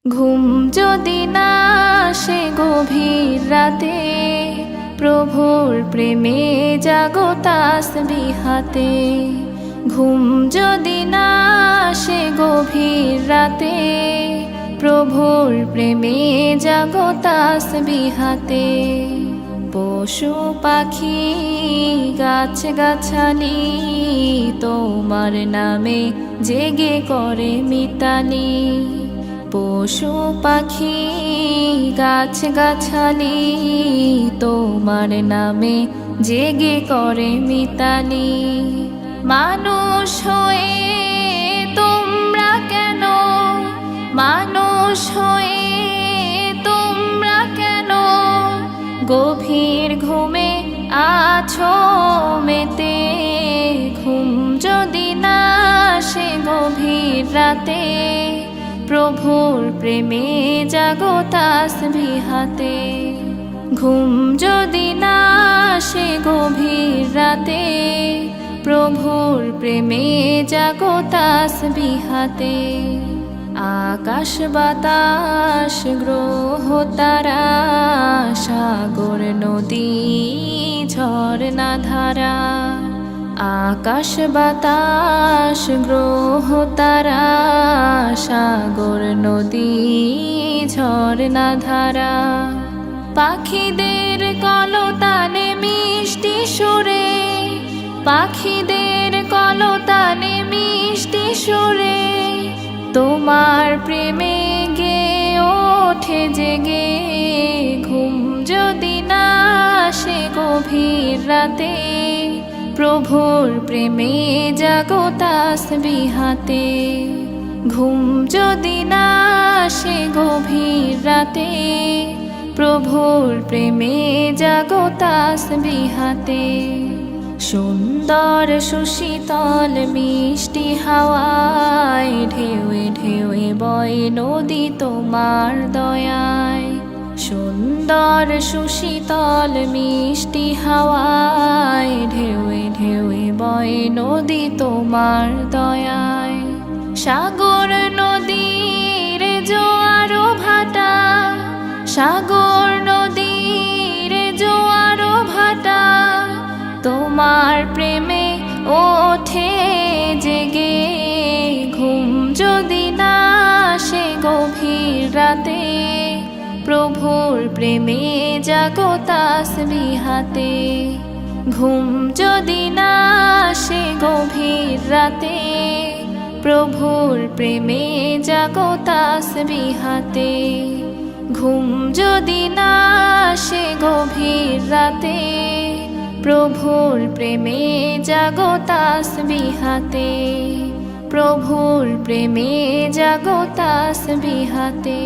ঘুম যদি না আসে গভীর রাতে, প্রভুর প্রেমে জাগো তাসবিহাতে। ঘুম যদি না আসে গভীর রাতে, প্রভুর প্রেমে জাগো তাসবিহাতে। পশু পাখি গাছ গাছালি তোমার নামে জেগে করে মিতালি। পশু পাখি গাছ গাছালি তোমার নামে জেগে করে মিতালি। মানুষ হয়ে তোমরা কেন, মানুষ হয়ে তোমরা কেন গভীর ঘুমে আছো মেতে। ঘুম যদি না আসে গভীর রাতে, প্রভুর প্রেমে জাগো তাসবিহাতে। ঘুম যদি না আসে গভীর রাতে, প্রভুর প্রেমে জাগো তাসবিহাতে। আকাশ বাতাস গ্রহ তারা, সাগর নদী ঝরনা ধারা। আকাশ বাতাস গ্রহ তারা, সাগর নদী ঝরনা ধারা। পাখিদের কলতানে মিষ্টি সুরে, পাখিদের কলতানে মিষ্টি সুরে তোমার প্রেমে গে ওঠে জেগে। ঘুম যদি না আসে গভীর রাতে, প্রভুর প্রেমে জাগো তাসবিহাতে। ঘুম যদি না আসে গভীর রাতে, প্রভুর প্রেমে জাগো তাসবিহাতে। সুন্দর সুশীতল মিষ্টি হাওয়ায় ঢেউয়ে ঢেউয়ে বয় নদী তোমার দয়ায়। সুন্দর সুশীতল মিষ্টি হাওয়ায় ঢেউয়ে ঢেউয়ে বয় নদী তোমার দয়ায়। সাগর নদীর জোয়ার ভাটা, সাগর নদীর জোয়ার ভাটা তোমার প্রেমে ওঠে জেগে। ঘুম যদি না আসে গভীর রাতে, প্রভুর প্রেমে জাগো তাসবিহাতে। ঘুম যদি না আসে গভীর রাতে, প্রভুর প্রেমে জাগো তাসবিহাতে। ঘুম যদি না আসে গভীর রাতে, প্রভুর প্রেমে জাগো তাসবিহাতে। প্রভুর প্রেমে জাগো তাসবিহাতে।